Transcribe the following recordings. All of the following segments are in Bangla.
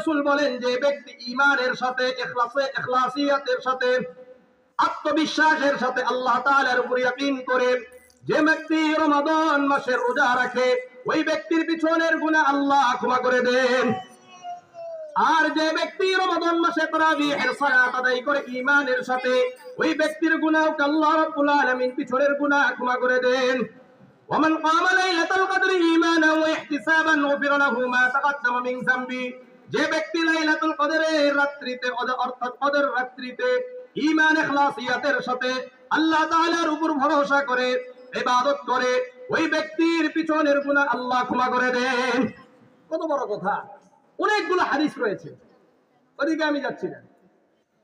রাসূল বলেন যে ব্যক্তি ঈমানের সাথে ইখলাসিয়াতের সাথে আত্মবিশ্বাসের সাথে আল্লাহ তাআলার উপর ইয়াকিন করে যে ব্যক্তি রমাদান মাসের রোজা রাখে ওই ব্যক্তির পিছনের গুনাহ আল্লাহ ক্ষমা করে দেন। আর যে ব্যক্তি রমাদান মাসে তারাবিহের সালাত আদায় করে ঈমানের সাথে ওই ব্যক্তির গুনাহ আল্লাহ রাব্বুল আলামিন পিছনের গুনাহ ক্ষমা করে দেন। ওমান কামা লাইলাতুল কদরি ঈমানান ওয়া ইহতিসাবান গুফিরা লাহু মা তাকাদ্দামা মিন যামবি, যে ব্যক্তি লাইলাতুল কদরের রাত্রিতে অর্থাৎ কদর রাত্রিতে ঈমান ইখলাসিয়াতের সাথে আল্লাহ তাআলার উপর ভরসা করে ইবাদত করে ওই ব্যক্তির পিছনের গুনাহ আল্লাহ ক্ষমা করে দেন। কত বড় কথা! অনেকগুলো হাদিস রয়েছে, ওদিকে আমি যাচ্ছি না।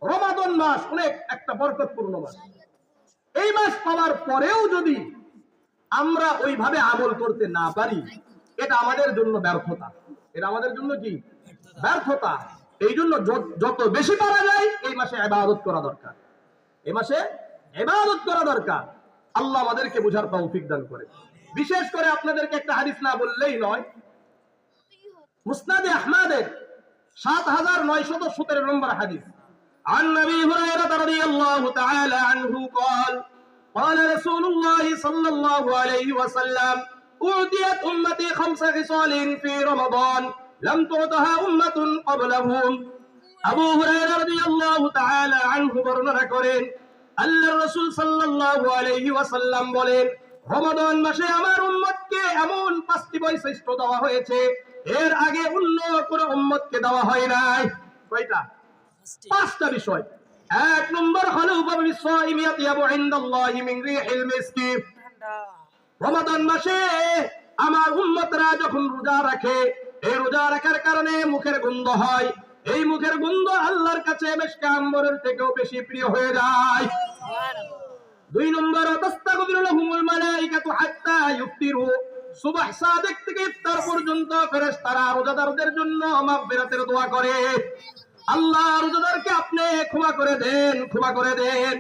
রমাদান মাস অনেক একটা বরকতপূর্ণ মাস। এই মাস পাওয়ার পরেও যদি আমরা ওইভাবে আমল করতে না পারি, এটা আমাদের জন্য ব্যর্থতা। এটা আমাদের জন্য কি ব্যর্থতা? এই জন্য যত বেশি পারা যায় এই মাসে ইবাদত করা দরকার। এই মাসে ইবাদত করা দরকার। আল্লাহ আমাদেরকে বুঝার তৌফিক দান করে। বিশেষ করে আপনাদেরকে একটা হাদিস না বললেই নয়। মুসনাদে আহমদের 7917 নম্বর হাদিস, عن أبي هريرة رضي الله تعالى عنه قال قال رسول الله صلى الله عليه وسلم أعطيت أمتي 5 خصال في رمضان لم تعطها أمة قبلهم। আবু হুরায়রা রাদিয়াল্লাহু তাআলা আনহু বর্ণনা করেন, আল্লাহর রাসূল সাল্লাল্লাহু আলাইহি ওয়াসাল্লাম বলেন, রমাদান মাসে আমার উম্মতকে এমন 5টি বৈশিষ্ট্য দেওয়া হয়েছে এর আগে অন্য কোন উম্মতকে দেওয়া হয় নাই। কয়টা? 5টা বিষয়। 1 নম্বর হলো বিসাইমিয়াতি আবু ইনদাল্লাহি মিন রিহিল মিসকি। রমাদান মাসে আমার উম্মতরা যখন রোজা রাখে, এই রোজা রাখার কারণে মুখের গন্ধ হয়। এই মুখের গন্ধ আল্লাহর কাছে মিশকে আম্বরের থেকেও বেশি প্রিয় হয়ে যায়। 2 নম্বর তাস্তাগফিরু লাহুমুল মালাইকাতু হাত্তা ইফতিরু। সুবহ সাদিক থেকে ইফতার পর্যন্ত ফেরেশতারা রোজাদারদের জন্য মাগফিরাতের দোয়া করে, আল্লাহ রোজাদারকে আপনি ক্ষমা করে দেন, ক্ষমা করে দেন।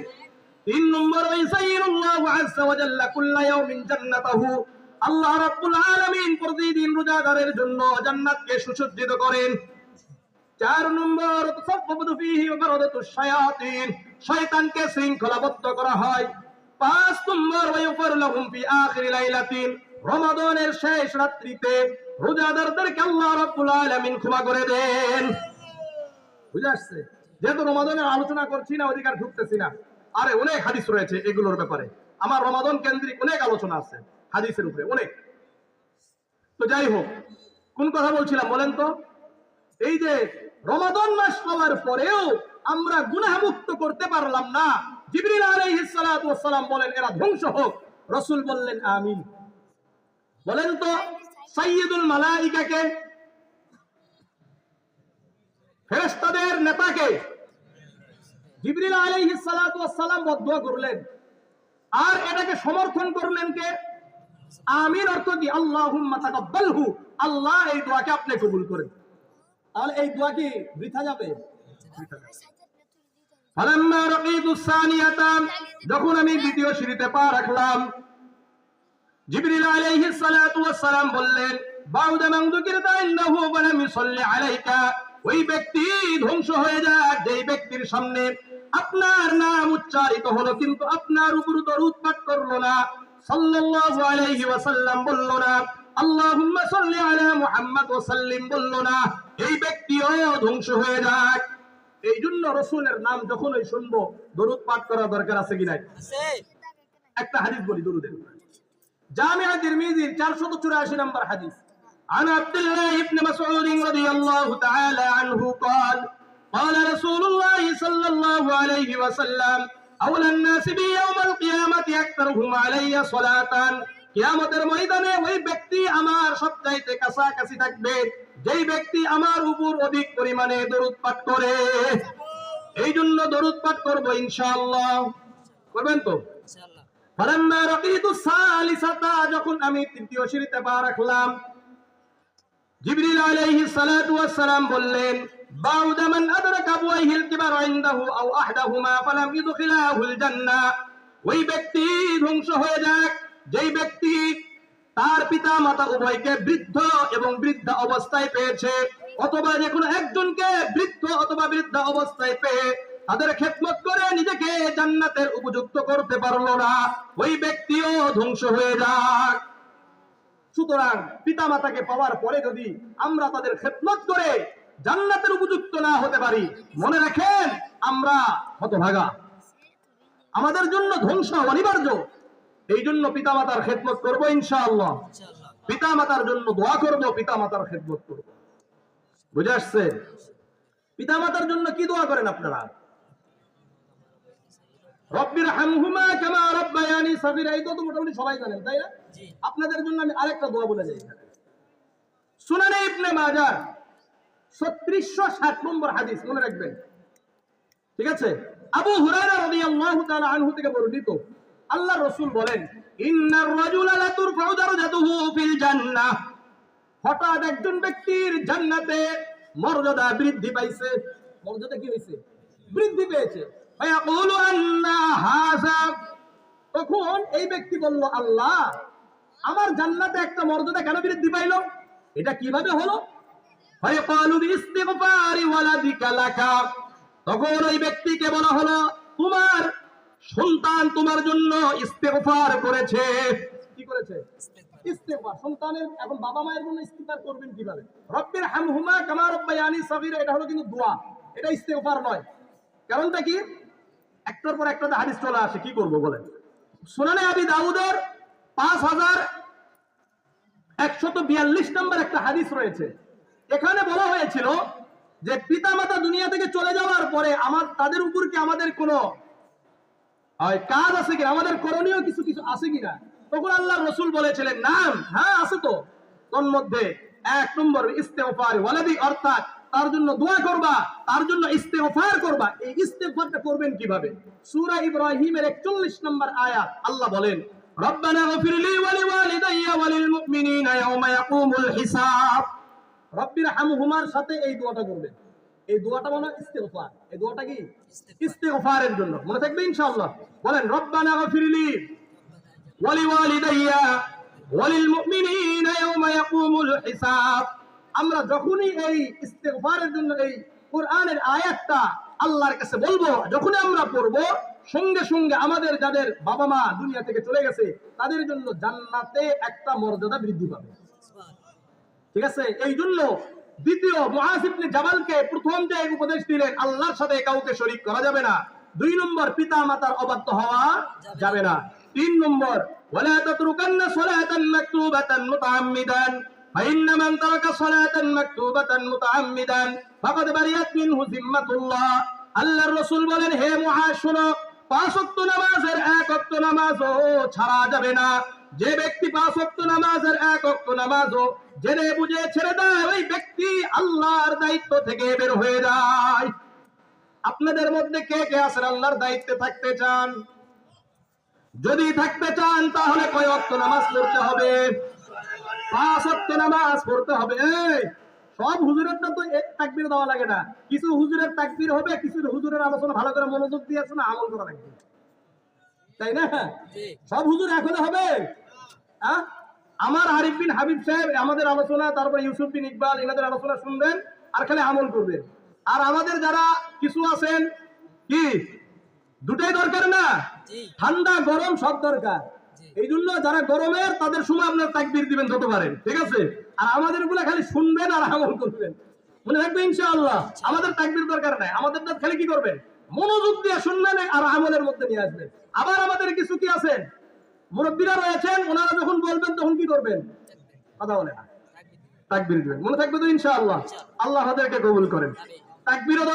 3 নম্বর ওয়াইসাইরুল্লাহু আযজা ওয়া জাল্লা কুল্লা ইয়াউমিন জান্নাতাহু। আল্লাহ রাব্বুল আলামিন প্রতিদিন রোজাদারের জন্য জান্নাতকে সুসজ্জিত করেন। 4 নম্বর তাসাফফু ফীহি ওয়া বারাদাতুশ শায়াতিন। শয়তানকে শৃঙ্খলাবদ্ধ করা হয়। 5 নম্বর ওয়ায়ুফার লাহুম ফি আখির লাইলাতিন। রমাদানের শেষ রাত্রিতে রোজাদারদেরকে আল্লাহ রাব্বুল আলামিন ক্ষমা করে দেন। বুঝে আসছে? যেহেতু রমাদানের আলোচনা করছি না, অধিকার ঢুকতেছি না। আরে অনেক হাদিস রয়েছে এগুলোর ব্যাপারে। আমার রমাদান কেন্দ্রিক অনেক আলোচনা আছে হাদিসের উপরে, অনেক। তো যাই হোক, কোন কথা বলছিলাম বলেন তো? এই যে রমাদান মাস পাওয়ার পরেও আমরা গুনাহ মুক্ত করতে পারলাম না। জিবরিল আলাইহিস সালাতু ওয়াস সালাম বলেন এরা ধ্বংস হোক। রাসূল বললেন আমিন। বলেন তো সাইয়্যিদুল মালাইকাকে, ফেরেশতাদের নেতাকে জিবরিল আলাইহিস সালাতু ওয়াস সালাম বদদুয়া করলেন, আর এটাকে সমর্থন করলেন কে? আমিন অর্থ কি? আল্লাহুম্মা তাকাব্বালহু, আল্লাহ এই দোয়াকে আপনি কবুল করেন। তাহলে এই দোয়া কি বৃথা যাবে? ফালাম্মা রাকিতুস সানিয়াতা, যখন আমি দ্বিতীয় সিঁড়িতে পা রাখলাম, জিবরিল আলাইহিস সালাতু ওয়াস সালাম বললেন বাউদা মান যুকিরতা ইন্নাহু ওয়া লাম ইসাল্লি আলাইকা। ওই ব্যক্তি ধ্বংস হয়ে যায় যেই ব্যক্তির সামনে আপনার নাম উচ্চারিত হলো কিন্তু আপনার উপর দরুদ পাঠ করলো না, সাল্লাল্লাহু আলাইহি ওয়াসাল্লাম বলল না, আল্লাহুম্মা সাল্লি আলা মুহাম্মাদ ওয়া সাল্লিম বলল না, এই ব্যক্তিও ধ্বংস হয়ে যায়। এই জন্য রাসূলের নাম যখনই শুনবো দরুদ পাঠ করা দরকার আছে কি নাই? আছে। একটা হাদিস বলি দরুদের। জামিআ তিরমিজির 484 নম্বর হাদিস, عن عبد الله بن مسعود رضي الله تعالى عنه قال قال رسول الله صلى الله عليه وسلم أولى الناس بي يوم القيامة أكثرهم علي صلاة। কিয়ামতের ময়দানে ওই ব্যক্তি আমার সবচাইতে কাছাকাছি থাকবে যেই ব্যক্তি আমার উপর অধিক পরিমাণে দরুদ পাঠ করে। এই জন্য দরুদ পাঠ করব ইনশাআল্লাহ। করবেন তো ইনশাআল্লাহ। ফালাম্মা রাকিতু সালিসাতা, যখন আমি তৃতীয় সিঁড়িতে পা রাখলাম, জিবরিল আলাইহিস সালাতু ওয়াস সালাম বললেন বাউদা মান আদরাকা বুয়াইহিল কিবার ইনদাহু আও আহদাহুমা ফালাম ইদখিলাহুল জান্নাহ। ওই ব্যক্তি ধ্বংস হয়ে যাক যেই ব্যক্তি তার পিতা মাতা উভয়কে বৃদ্ধ এবং বৃদ্ধা অবস্থায় পেয়েছে, অথবা যে কোনো একজনকে বৃদ্ধ অথবা বৃদ্ধা অবস্থায় পেয়ে তাদের খেদমত করে নিজেকে জান্নাতের উপযুক্ত করতে পারলো না, ওই ব্যক্তিও ধ্বংস হয়ে যাক। সুতরাং পিতামাতাকে পাওয়ার পরে যদি আমরা তাদের খেদমত করে জান্নাতের উপযুক্ত না হতে পারি, মনে রাখেন আমরা হতভাগা, আমাদের জন্য ধ্বংস অনিবার্য। এই জন্য পিতামাতার খেদমত করবো ইনশাআল্লাহ, পিতামাতার জন্য দোয়া করবো, পিতামাতার খেদমত করবো। বুঝে আসছে? পিতামাতার জন্য কি দোয়া করেন আপনারা? রব্বির হামহুমা কামা রাব্বায়ানি সাগীরা, এই তো মোটামুটি সবাই জানেন, তাই না? আপনাদের জন্য আমি আরেকটা দোয়া বলে যাই। সুনানে ইবনে মাজাহ 3660 নম্বর হাদিস, মনে রাখবেন, ঠিক আছে? আবু হুরায়রা রাদিয়াল্লাহু তাআলা আনহু থেকে বর্ণিত, আল্লাহর রাসূল বলেন, ইন্নার রাজুলা লা তুরফাউ দারাজাতুহু ফিল জান্নাহ, হঠাৎ একজন ব্যক্তির জান্নাতে মর্যাদা বৃদ্ধি পাইছে। মর্যাদা কি হইছে? বৃদ্ধি পেয়েছে। ফায়াকুলু আন্না হাযা, তখন এই ব্যক্তি বলল, আল্লাহ, আমার জান্নাতে একটা মর্যাদা কেন বৃদ্ধি পাইলো? এটা কিভাবে হলো? ফায়াকুলু বিইস্তিগফারি ওয়ালাদিকা লাকা, তখন ওই ব্যক্তিকে বলা হলো, তোমার সন্তান তোমার জন্য ইস্তেগফার করেছে। কি করেছে? ইস্তেগফার। সন্তানের এখন বাবা মায়ের জন্য ইস্তেগফার করবেন কিভাবে? রব্বির হামহুমা কামা রাব্বায়ানি সাগীরা, এটা হলো কিন্তু দোয়া, এটা ইস্তেগফার নয়। কারণটা কি? একটার পর একটা হাদিস চলে আসে, কি করব বলেন? সুনানে আবি দাউদের 5142 নম্বর একটা হাদিস রয়েছে। এখানে বলা হয়েছিল যে পিতামাতা দুনিয়া থেকে চলে যাওয়ার পরে তাদের উপর কি আমাদের কোনো কাজ আছে কিনা, আমাদের করণীয় কিছু কিছু আছে কিনা? তখন আল্লাহর রাসূল বলেছিলেন, নাম, হ্যাঁ আছে তো। তোর মধ্যে 1 নম্বর ইস্তেগফার ওয়ালাদি, অর্থাৎ তার জন্য দোয়া করবা, তার জন্য ইস্তেগফার করবা। এই ইস্তেগফারটা করবেন কিভাবে? সূরা ইব্রাহিমের 41 নম্বর আয়াত, আল্লাহ বলেন, রব্বানা গফিরলি ওয়া লিওয়ালিদাইয়া ওয়া লিল মুমিনিনা ইয়াওমা ইয়াকুমুল হিসাব। রব্বির হামহুমার সাথে এই দোয়াটা করবেন। এই দোয়াটা মানে ইস্তেগফার। এই দোয়াটা কি? ইস্তেগফারের জন্য। মনে থাকবে ইনশাআল্লাহ। বলেন, রব্বানা গফিরলি ওয়া লিওয়ালিদাইয়া ওয়া লিল মুমিনিনা ইয়াওমা ইয়াকুমুল হিসাব। আমরা যখনই এই ইস্তেগফারের জন্য এই কোরআনের আয়াতটা আল্লাহর কাছে বলবো, যখনই আমরা পড়বো, সঙ্গে সঙ্গে আমাদের যাদের বাবা মা দুনিয়া থেকে চলে গেছে তাদের জন্য জান্নাতে একটা মর্যাদা বৃদ্ধি পাবে। ঠিক আছে? এই জন্য দ্বিতীয় মুআয ইবনে জাবালকে প্রথম যে উপদেশ দিলেন, আল্লাহর সাথে কাউকে শরীক করা যাবে না। 2 নম্বর, পিতা মাতার অবাধ্য হওয়া যাবে না। 3 নম্বর, ওয়ালা তাতরুকান্না সালাতান মাকতুবাতান মুতাআম্মিদান ফাইন্না মান তারাকা সালাতান মাকতুবাতান মুতাআম্মিদান ফাকাদ বারিয়াত মিনহু জিম্মাতুল্লাহ। আল্লাহর রাসূল বলেন, হে মুআয, শোনো, 5 ওয়াক্ত নামাজের 1 ওয়াক্ত নামাজও ছাড়া যাবে না। যে ব্যক্তি 5 ওয়াক্ত নামাজের 1 ওয়াক্ত নামাজও জেনে বুঝে ছেড়ে দেয়, ওই ব্যক্তি আল্লাহর দায়িত্ব থেকে বের হয়ে যায়। আপনাদের মধ্যে কে কে আছেন আল্লাহর দায়িত্বে থাকতে চান? যদি থাকতে চান তাহলে কয় ওয়াক্ত নামাজ পড়তে হবে? 5 ওয়াক্ত নামাজ পড়তে হবে। সব হুজুরের তো তাকবীর দেওয়া লাগে না। কিছু হুজুরের তাকবীর হবে, কিছু হুজুরের আলোচনা ভালো করে মনোযোগ দিয়ে শোনা, আমল করা লাগবে, তাই না? সব হুজুর এখন হবে? আমার আরিফ বিন হাবিব সাহেব আমাদের আলোচনা, তারপর ইউসুফ বিন ইকবাল, এনাদের আলোচনা শুনবেন আর খালি আমল করবেন। আর আমাদের যারা কিছু আছেন, কি দুটাই দরকার না? ঠান্ডা গরম সব দরকার। এই জন্য যারা গরমের তাদের সময় আপনার তাকবীর দিবেন যত পারেন, ঠিক আছে? আর আমাদের গুলা খালি শুনবেন আর আমল করবেন। মনে রাখবে ইনশাআল্লাহ, আমাদের তাকবীর দরকার নাই। আমাদের খালি কি করবেন? মনোযোগ দিয়ে শুনবেন আর আমলের মধ্যে নিয়ে আসবেন। আবার আমাদের কিছু কি আছেন, মুরব্বীরা রয়েছেন, ওনারা যখন বলবেন তখন কি করবেন? কথা বলে না, তাকবীর দিবেন। মনে থাকবে তো ইনশাআল্লাহ? আল্লাহ আমাদেরকে কবুল করেন। তাকবীরও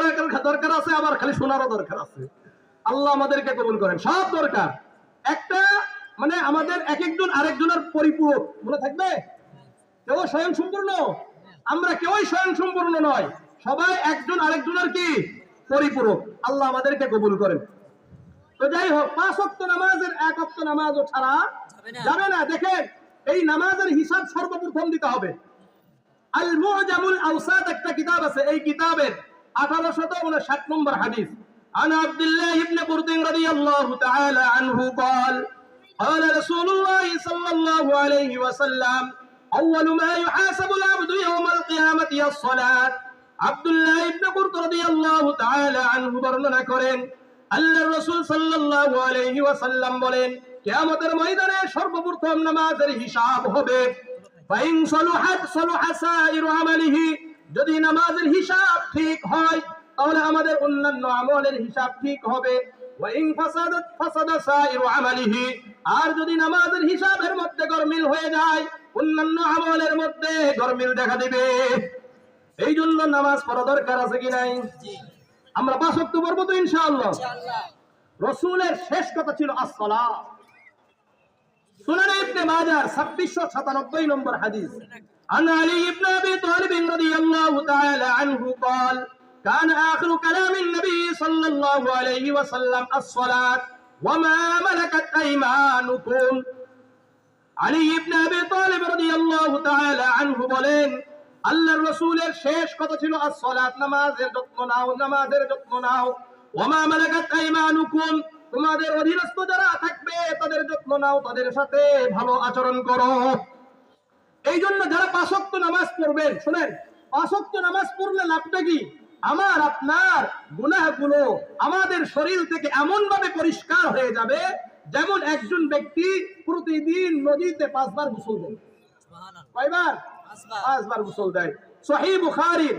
দরকার আছে, আবার খালি শোনারও দরকার আছে। আল্লাহ আমাদেরকে কবুল করেন। সব দরকার। একটা মানে আমাদের এক একজন আরেকজনের পরিপূরক। মনে থাকবে? কেউ স্বয়ং সম্পূর্ণ, আমরা কেউই স্বয়ং সম্পূর্ণ নয়, সবাই একজন আরেকজনের কি পরিপূরক। আল্লাহ আমাদেরকে কবুল করেন। তো যাই হোক, 5 ওয়াক্ত নামাজের 1 ওয়াক্ত নামাজও ছাড়া যাবে না। দেখেন, এই নামাজের হিসাব সর্বপ্রথম দিতে হবে। আল মুজামুল আওসাত একটা কিতাব আছে, এই কিতাবের 1859 নম্বর হাদিস। عن عبد الله بن برد رضي الله تعالى عنه قال قال رسول الله صلى الله عليه وسلم আউয়ালু মা ইউহাসাবুল আবদু ইয়াওমাল কিয়ামাতি আস-সালাত। আব্দুল্লাহ ইবনে কুরত রাদিয়াল্লাহু তাআলা আনহু বর্ণনা করেন, আল্লাহর রাসূল সাল্লাল্লাহু আলাইহি ওয়াসাল্লাম বলেন, কিয়ামতের ময়দানে সর্বপ্রথম নামাজের হিসাব হবে। ফাইন সালুহাত সালুহা সাইরু আমালিহি, যদি নামাজের হিসাব ঠিক হয় তাহলে আমাদের অন্যান্য আমলের হিসাব ঠিক হবে। ওয়াইন ফাসাদাত ফাসাদা সাইরু আমালিহি, আর যদি নামাজের হিসাবের মধ্যে গরমিল হয়ে যায় অন্যান্য আমলের মধ্যে গরমিল দেখা দিবে। এই জন্য নামাজ পড়া দরকার আছে কি নাই? আমরা 5 ওয়াক্ত পড়ব তো ইনশাআল্লাহ। রাসূলের শেষ কথা ছিল as-সালাত। সুনান ইবনে মাজাহ 2697 নম্বর হাদিস, عن علي بن ابي طالب رضي الله تعالى عنه قال كان اخر كلام النبي صلى الله عليه وسلم الصلاه وما ملكت ايمانكم। আলী ইবনে আবি তালিব রাদিয়াল্লাহু তাআলা আনহু বলেন, আল্লাহর রাসূলের শেষ কথা ছিল as-সালাত, নামাজের যত্ন নাও, নামাজের যত্ন নাও। ওয়া মা মালাকাত আইমানুকুম, তোমাদের অধীনস্থ যারা থাকবে তাদের যত্ন নাও, তাদের সাথে ভালো আচরণ করো। এই জন্য যারা 5 ওয়াক্ত নামাজ পড়বেন, শুনেন, 5 ওয়াক্ত নামাজ পড়লে লাভটা কি? আমার আপনার গুনাহগুলো আমাদের শরীর থেকে এমন ভাবে পরিষ্কার হয়ে যাবে যেমন একজন ব্যক্তি প্রতিদিন নদীতে 5 বার গোসল দেয়। কয়বার? 5 বার গোসল দেয়। সহিহ বুখারীর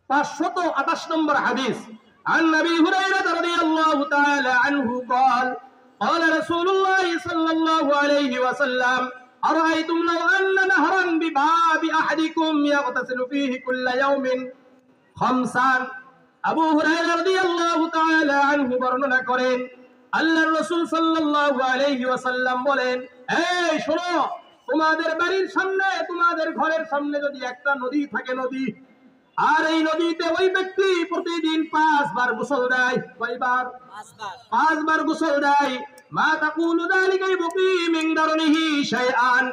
528 নম্বর হাদিস, عن ابي هريره رضي الله تعالى عنه قال قال رسول الله صلى الله عليه وسلم ارايتم لو ان نهرا بباب احدكم يغتسل فيه كل يوم خمسا। আবু হুরায়রা রাদিয়াল্লাহু তাআলা আনহু বর্ণনা করেন, আল্লাহর রাসূল সাল্লাল্লাহু আলাইহি ওয়াসাল্লাম বলেন, এই শোনো, তোমাদের বাড়ির সামনে, তোমাদের ঘরের সামনে যদি একটা নদী থাকে, নদী, আর এই নদীতে ওই ব্যক্তি প্রতিদিন 5 বার গোসল দেয়। কয়বার? 5 বার গোসল দেয়। মা তাকুলু যালিকা ইবকি মিন দারনিহি শাইআন,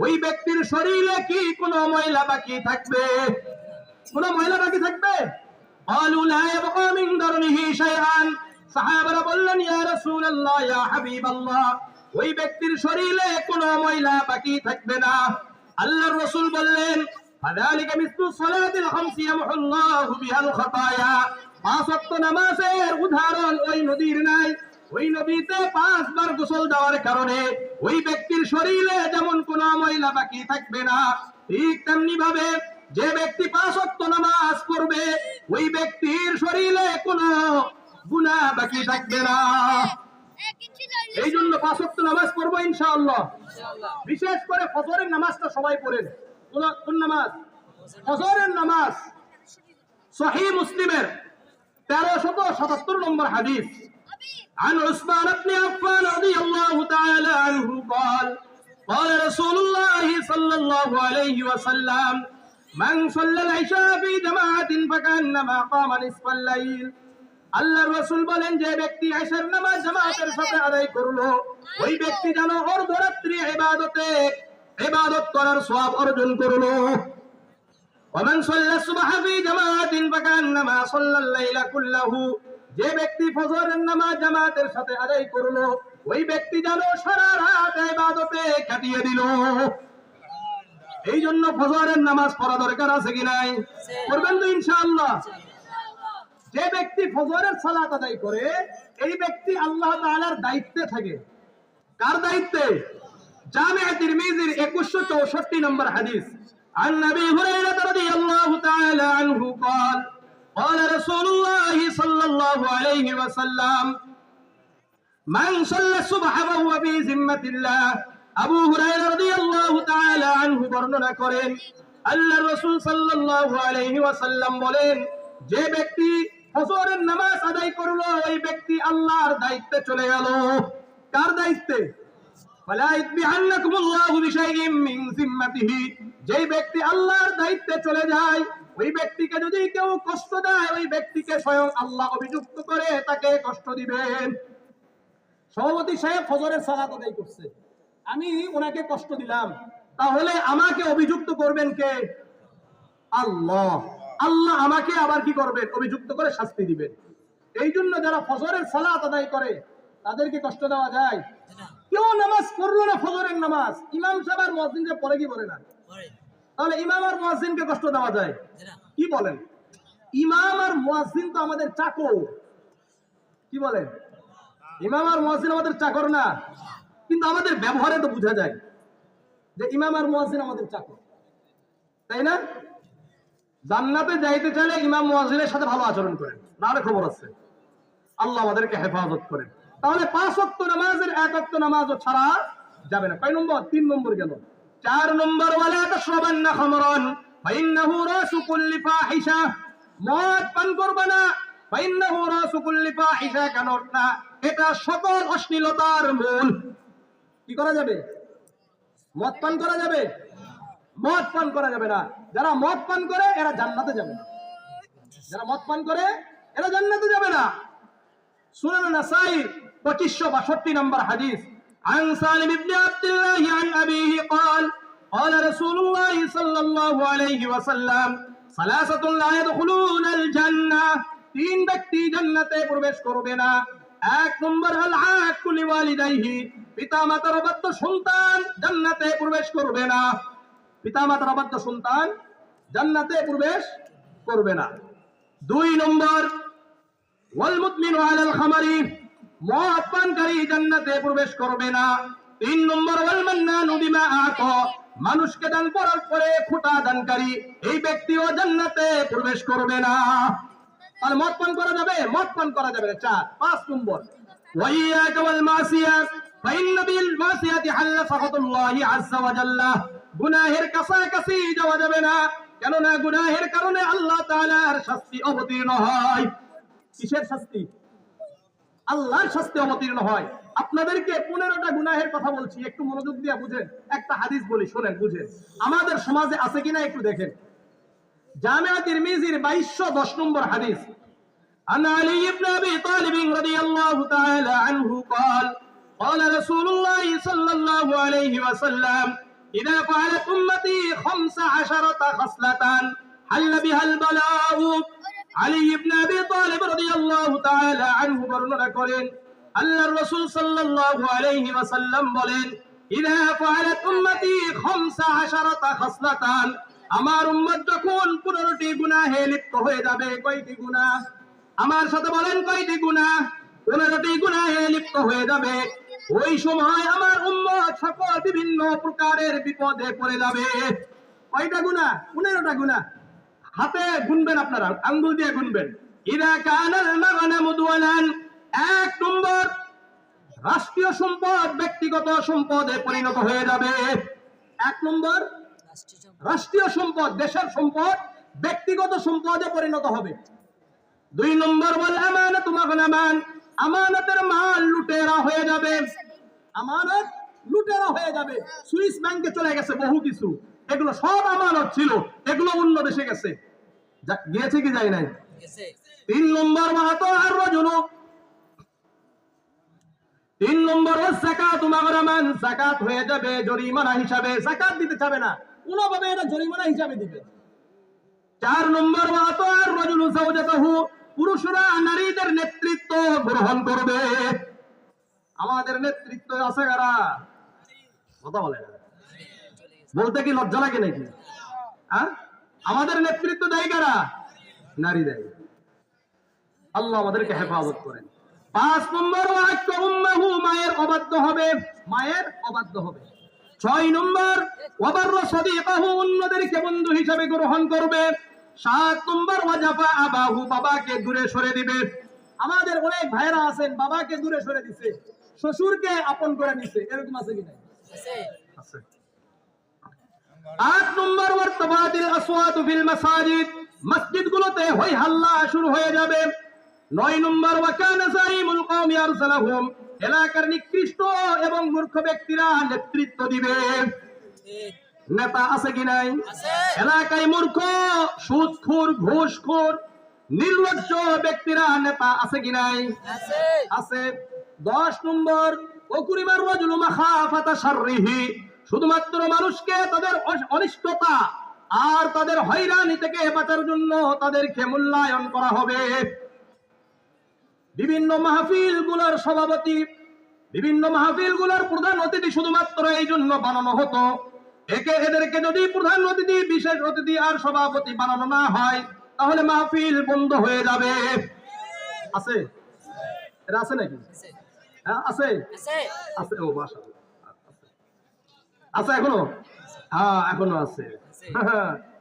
ওই ব্যক্তির শরীরে কি কোনো ময়লা বাকি থাকবে? কোনো ময়লা বাকি থাকবে? ক্বালু লা ইয়াবকা মিন দারনিহি শাইআন, সাহাবারা বললেন, ইয়া রাসূলুল্লাহ, ইয়া হাবিবাল্লাহ, ওই ব্যক্তির শরীরে কোনো ময়লা বাকি থাকবে না। আল্লাহর রাসূল বললেন, ফাযালিকা মিসলু সালাতিল খামসি ইয়ামহুল্লাহু বিহাল খাতায়া, 5 ওয়াক্ত নামাজের উদাহরণ ওই নদীর নাই। ওই নদীতে 5 বার গোসল দেওয়ার কারণে ওই ব্যক্তির শরীরে যেমন কোনো ময়লা বাকি থাকবে না, ঠিক তেমনি ভাবে যে ব্যক্তি 5 ওয়াক্ত নামাজ পড়বে ওই ব্যক্তির শরীরে কোনো গুনাহ বাকি থাকবে না। এই জন্য 5 ওয়াক্ত নামাজ পড়বো ইনশাআল্লাহ। বিশেষ করে ফজরের নামাজটা সবাই পড়েন। কোন নামাজ? ফজরের নামাজ। সহিহ মুসলিমের 1377 নম্বর হাদিস, عن عثمان بن عفان رضي الله تعالى عنه قال قال رسول الله صلى الله عليه وسلم من صلى العشاء في جماعة فكأنما قام نصف الليل। আল্লাহর রাসূল বলেন, যে ব্যক্তি ইশার নামাজ জামাতের সাথে আদায় করলো ওই ব্যক্তি যেন অর্ধরাত্রি ইবাদত করার সওয়াব অর্জন করলো। ওয়ামান সাল্লা সুবহা ফি জামাআতিন ফাকান্নামা সাল্লাল লাইলা কুল্লাহু, যে ব্যক্তি ফজরের নামাজ জামাতের সাথে আদায় করলো ওই ব্যক্তি যেন সারা রাত ইবাদতে কাটিয়ে দিল। এই জন্য ফজরের নামাজ পড়া দরকার আছে কি নাই? পড়বেন তো ইনশাআল্লাহ। যে ব্যক্তি ফজরের সালাত আদায় করে এই ব্যক্তি আল্লাহ তাআলার দায়িত্বে থাকে। কার দায়িত্বে? জামি' তিরমিজির 2164 নম্বর হাদিস, عن ابي هريره رضي الله تعالى عنه قال قال رسول الله صلى الله عليه وسلم من صلى الصبح وهو في ذمة الله। আবু হুরায়রা রাদিয়াল্লাহু তাআলা আনহু বর্ণনা করেন, আল্লাহর রাসূল সাল্লাল্লাহু আলাইহি ওয়াসাল্লাম বলেন, যে ব্যক্তি ফজরের নামাজ আদায় করলো ওই ব্যক্তি আল্লাহর দায়িত্বে চলে গেল। কার দায়িত্বে? ফালা ইতবিআন্নাকুমুল্লাহু বিশাইইন মিন যিম্মাতিহি, যেই ব্যক্তি আল্লাহর দায়িত্বে চলে যায় ওই ব্যক্তিকে যদি কেউ কষ্ট দেয় ওই ব্যক্তিকে স্বয়ং আল্লাহ অভিযুক্ত করে তাকে কষ্ট দিবেন। সভাপতি সাহেব ফজরের সালাত আদায় করছে, আমি ওনাকে কষ্ট দিলাম, তাহলে আমাকে অভিযুক্ত করবেন কে? আল্লাহ। আল্লাহ আমাকে আবার কি করবেন? অভিযুক্ত করে শাস্তি দিবেন। এই জন্য যারা ফজরের সালাত আদায় করে তাদেরকে কষ্ট দেওয়া যায়? কেউ নামাজ পড়লো না ফজরের নামাজ, ইমাম সাহেব আর মুয়াজ্জিন যে পড়ে কি পড়ে না, তাহলে ইমাম আর মুয়াজ্জিনকে কষ্ট দেওয়া যায়? কি বলেন? ইমাম আর মুয়াজ্জিন তো আমাদের চাকর। কি বলেন? ইমাম আর মুয়াজ্জিন আমাদের চাকর না, কিন্তু আমাদের ব্যবহারে তো বোঝা যায় যে ইমাম আর মুয়াজ্জিন আমাদের চাকর, তাই না? জান্নাতে যাইতে চাইলে ইমাম মুয়াজ্জিনের সাথে ভালো আচরণ করেন, নাহলে খবর আছে। আল্লাহ আমাদেরকে হেফাজত করেন। তাহলে 5 ওয়াক্ত নামাজের 1 ওয়াক্ত নামাজও ছাড়া যাবে না। কয় নম্বর? 3 নম্বর গেল। 4 নম্বর, ওয়ালা তাশরাবান্না খামরান ফাইন্নাহু রাসু কুল্লি ফাহিশা। মদ পান করবে না, ফাইন্নাহু রাসু কুল্লি ফাহিশা, কেন না এটা সকল অশ্লীলতার মূল। কি করা যাবে? মদ পান করা যাবে? মদ পান করা যাবে না। যারা মদ পান করে এরা জান্নাতে যাবে না। যারা মদ পান করে এরা জান্নাতে যাবে না। সুনান নাসাই 2562 নম্বর হাদিস, عن سالم بن عبد الله عن أبيه قال قال رسول الله صلى الله عليه وسلم ثلاثة لا يدخلون الجنة। 3 ব্যক্তি জান্নাতে প্রবেশ করবে না। 1 নম্বর, আল আকুল লিওয়ালিদাইহি, পিতামাতার অবাধ্য সন্তান জান্নাতে প্রবেশ করবে না। পিতামাতার অবাধ্য সন্তান জান্নাতে প্রবেশ করবে না। 2 নম্বর, ওয়াল মুদমিনু আলাল খামারি, মদ পানকারী জান্নাতে প্রবেশ করবে না। 3 নম্বর, ওয়াল মান্নানু বিমা আতা, মানুষকে দান করার পরে খোটা দানকারী, এই ব্যক্তিও জান্নাতে প্রবেশ করবে না। আর মদ পান করা যাবে? মদ পান করা যাবে না। 4। 5 নম্বর, ওয়াইয়াকা ওয়াল মাসিয়া ফাইন্না বিল মাসিয়াতি হাল্লা সাখাতুল্লাহি আযজা ওয়া জাল্লা, গুনাহের কাছাকাছি যাওয়া যাবে না, কেননা গুনাহের কারণে আল্লাহ তাআলার শাস্তি অবতীর্ণ হয়। কিসের শাস্তি? আল্লাহর শাস্তি অবতীর্ণ হয়। আপনাদেরকে 15টা গুনাহের কথা বলছি, একটু মনোযোগ দিয়ে বুঝেন। একটা হাদিস বলি, শুনেন, বুঝেন। আমাদের সমাজে আছে কিনা একটু দেখেন। জামিয়া তিরমিজির 2210 নম্বর হাদিস, عن علي بن ابي طالب رضي الله تعالى عنه قال قال رسول الله صلى الله عليه وسلم اذا فعلت امتي 15 خصلة حل بها البلاء। আলী ইবনে আবি তালিব রাদিয়াল্লাহু তাআলা আনহু বর্ণনা করেন, আল্লাহর রাসূল সাল্লাল্লাহু আলাইহি ওয়াসাল্লাম বলেন, ইযা ফাআলাত উম্মতি 15 খাসলাতান, আমার উম্মত যখন 15টি গুনাহে লিপ্ত হয়ে যাবে। কয়টি গুনাহ? আমার সাথে বলেন, কয়টি গুনাহ? 15টি গুনাহে লিপ্ত হয়ে যাবে। ওই সময় আমার উম্মত সকল বিভিন্ন প্রকারের বিপদে পড়ে যাবে। কয়টা গুনাহ? 15টা গুনাহ। হাতে গুনবেন, আপনারা আঙ্গুল দিয়ে গুনবেন। ইদা কানাল মাগনামু দুওয়ালান, 1 নম্বর, রাষ্ট্রীয় সম্পদ ব্যক্তিগত সম্পদে পরিণত হয়ে যাবে। 1 নম্বর, রাষ্ট্রীয় সম্পদ, দেশের সম্পদ ব্যক্তিগত সম্পদে পরিণত হবে। 2 নম্বর, ওয়াল আমানাতু মাগনামান, আমানতের মাল লুটেরা হয়ে যাবে। আমানত লুটেরা হয়ে যাবে। সুইস ব্যাংকে চলে গেছে বহু কিছু, এগুলো সব আমানত ছিল, এগুলো অন্য দেশে গেছে। গিয়েছে কি যায় নাই? 3 নম্বর, ওয়াতাআর রাজুলু, 3 নম্বর, যাকাতু মাগরামান, যাকাত হয়ে যাবে জরিমানা হিসাবে। যাকাত দিতে চাবে না, কোনোভাবে এটা জরিমানা হিসাবে দিবে। 4 নম্বর, ওয়াতাআর রাজুলু যাওজাতাহু, পুরুষরা নারীদের নেতৃত্ব গ্রহণ করবে। আমাদের নেতৃত্ব আছে কারা? কথা বলে না, বলতে কি লজ্জা লাগে নাকি? আমাদের নেতৃত্ব দেয় কারা? নারী দেয়। আল্লাহ আমাদেরকে হেফাজত করেন। 5 নম্বর, উম্মাহু, মায়ের অবাধ্য হবে, মায়ের অবাধ্য হবে। 6 নম্বর, ওয়াবাররা সাদিকাহু, অন্যদেরকে বন্ধু হিসেবে গ্রহণ করবে। 7 নম্বর, ওয়াজাফা আবাহু, বাবাকে দূরে সরে দিবে। আমাদের অনেক ভাইরা আছেন বাবাকে দূরে সরে দিছে, শ্বশুরকে আপন করে নিছে, এরকম আছে কি না? আছে। 8 নম্বর, ওয়ারতাবাতিল আসওয়াতু ফিল মাসাজিদ, মসজিদগুলোতে হই হাল্লা শুরু হয়ে যাবে। 9 নম্বর, ওয়া কানা যাইমুল কওমি আরসালাহুম, এলাকার নিকৃষ্ট এবং মূর্খ ব্যক্তিরা নেতৃত্ব দিবে। নেতা আছে কি নাই? এলাকায় মূর্খ, সুদখোর, ঘুষখোর, নির্লজ্জ ব্যক্তিরা নেতা আছে কি নাই? আছে। 10 নম্বর, ওকুরিমার রাজুলু মাখাফাতা শাররিহি, শুধুমাত্র মানুষকে তাদের অনিষ্টতা আর তাদের হয়রানি থেকে বাঁচার জন্য তাদেরকে মূল্যায়ন করা হবে। বিভিন্ন মাহফিল গুলোর সভাপতি, বিভিন্ন মাহফিলগুলোর প্রধান অতিথি শুধুমাত্র এই জন্য বানানো হতো, এদেরকে যদি প্রধান অতিথি, বিশেষ অতিথি আর সভাপতি বানানো না হয় তাহলে মাহফিল বন্ধ হয়ে যাবে। আছে এটা আছে নাকি? হ্যাঁ আছে আছে। ও মাশাআল্লাহ, আছে এখনো? হ্যাঁ এখনো আছে।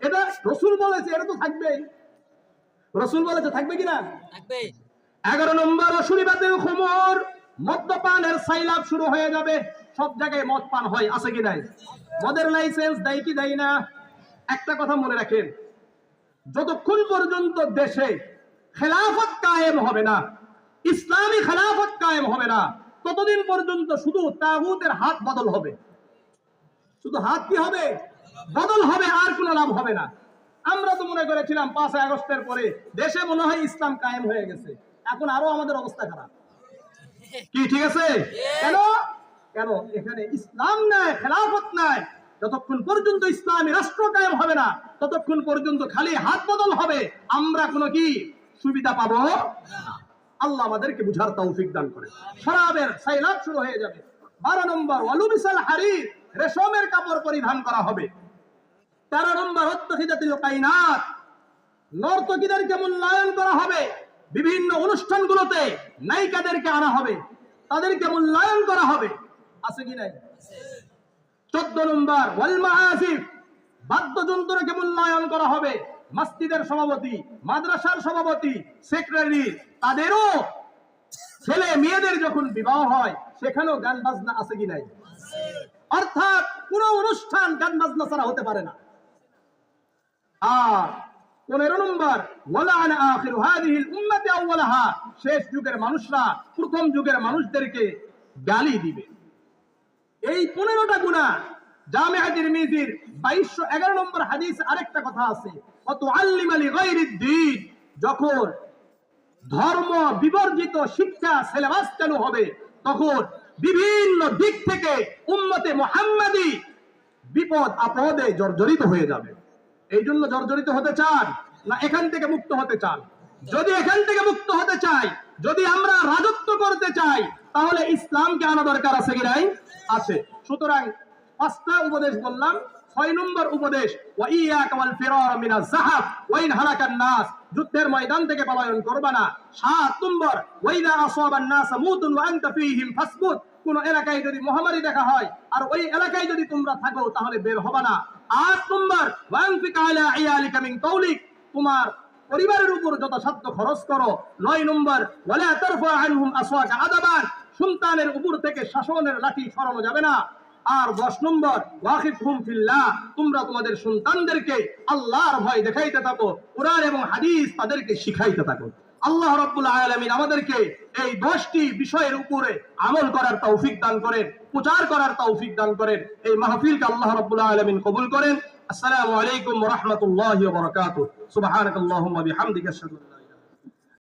এটা রাসূল বলেছে, এটা তো থাকবেই। রাসূল বলেছে, থাকবে কিনা? থাকবে। 11 নম্বর শুরিবাতিল খুমর, মদ্যপানের সাইলাব শুরু হয়ে যাবে। সব জায়গায় মদ পান হয়, আছে কি নাই? মদের লাইসেন্স দেয় কি দেয় না? একটা কথা মনে রাখেন, যতক্ষণ পর্যন্ত দেশে খেলাফত কায়েম হবে না, ইসলামী খেলাফত কায়েম হবে না, ততদিন পর্যন্ত শুধু তাগুতের হাত বদল হবে। শুধু হাত কি হবে? বদল হবে, আর কোনো লাভ হবে না। আমরা তো মনে করেছিলাম 5 আগস্টের পরে দেশে মনে হয় ইসলাম কায়েম হয়ে গেছে, এখন আরো আমাদের অবস্থা খারাপ। কি ঠিক আছে? কেন? কেন এখানে ইসলাম নাই, খেলাফত নাই। যতক্ষণ পর্যন্ত ইসলামী রাষ্ট্র কায়েম হবে না ততক্ষণ পর্যন্ত খালি হাত বদল হবে, আমরা কোনো কি সুবিধা পাবো না। আল্লাহ আমাদেরকে বুঝার তৌফিক দান করে। শরাবের সাইলাব শুরু হয়ে যাবে। 12 নম্বর ওয়ালুবিসাল হারির, রেশমের কাপড় পরিধান করা হবে। 13 নম্বর ওয়াত্তাখিদাতিল কাইনাত, নর্তকীদেরকে মূল্যায়ন করা হবে। বিভিন্ন অনুষ্ঠানগুলোতে নায়িকাদেরকে আনা হবে, তাদেরকে মূল্যায়ন করা হবে, আছে কি নাই? 14 নম্বর ওয়াল মাআসিফ, বাদ্যযন্ত্রকে মূল্যায়ন করা হবে। মসজিদের সভাপতি, মাদ্রাসার সভাপতি, সেক্রেটারি, তাদেরও ছেলে মেয়েদের যখন বিবাহ হয় সেখানেও গান বাজনা আছে কি নাই? অর্থাৎ কোন অনুষ্ঠান গান বাজনা ছাড়া হতে পারে না। আর 15 নম্বর ওয়ালানা আখিরু হাদিহিল উম্মতি আউওয়ালাহা, শেষ যুগের মানুষরা প্রথম যুগের মানুষদেরকে গালি দিবে। এই 15টা গুনাহ জামিআ তিরমিজির 2211 নম্বর হাদিস আরেকটা কথা আছে, ওয়াতুআল্লিমা লিগাইরিদ দ্বীন, যখন ধর্ম বিবর্জিত শিক্ষা সিলেবাস চালু হবে তখন বিভিন্ন দিক থেকে উম্মতে মুহাম্মাদি বিপদ আপদে জর্জরিত হয়ে যাবে। এই জন্য জর্জরিত হতে চান না এখান থেকে মুক্ত হতে চান? যদি এখান থেকে মুক্ত হতে চাই, যদি আমরা রাজত্ব করতে চাই, তাহলে ইসলামকে আনা দরকার, আছে কি নাই? আছে। সুতরাং 5টা উপদেশ বললাম। 6 নম্বর উপদেশ ওয়া ইয়াকা ওয়াল ফিরার মিনাজ যাহাব ওয়া ইন হালাকান নাস, যুদ্ধের ময়দান থেকে পলায়ন করবা না। 7 নম্বর ওয়া ইযা আসাবান নাস মুতুন ওয়া আনতা ফীহিম ফাসবুত, কোন এলাকায় যদি মহামারী দেখা হয় আর ওই এলাকায় যদি তোমরা থাকো তাহলে বের হবে না। 8 নম্বর ওয়া আনফিক আলা ইয়ালিকা মিন কওলিক, তোমার পরিবারের উপর যত সাধ্য খরচ করো। 9 নম্বর ওয়ালা তারফা আনহুম আসওয়াকা আদাবান, সন্তানের উপর থেকে শাসনের লাঠি সরানো যাবে না। আর 10 নম্বর ওয়াকিফহুম ফিল্লাহ, তোমরা তোমাদের সন্তানদেরকে আল্লাহর ভয় দেখাইতে থাকো, কুরআন এবং হাদিস তাদেরকে শিখাইতে থাকো। আল্লাহ রাব্বুল আলামিন আমাদেরকে এই 10টি বিষয়ের উপরে আমল করার তৌফিক দান করেন, প্রচার করার তৌফিক দান করেন। এই মাহফিলকে আল্লাহ রাব্বুল আলামিন কবুল করেন। আসসালামু আলাইকুম ওয়া রাহমাতুল্লাহি ওয়া বারাকাতুহু। সুবহানাকাল্লাহুম্মা বিহামদিকা আশহাদু আল্লা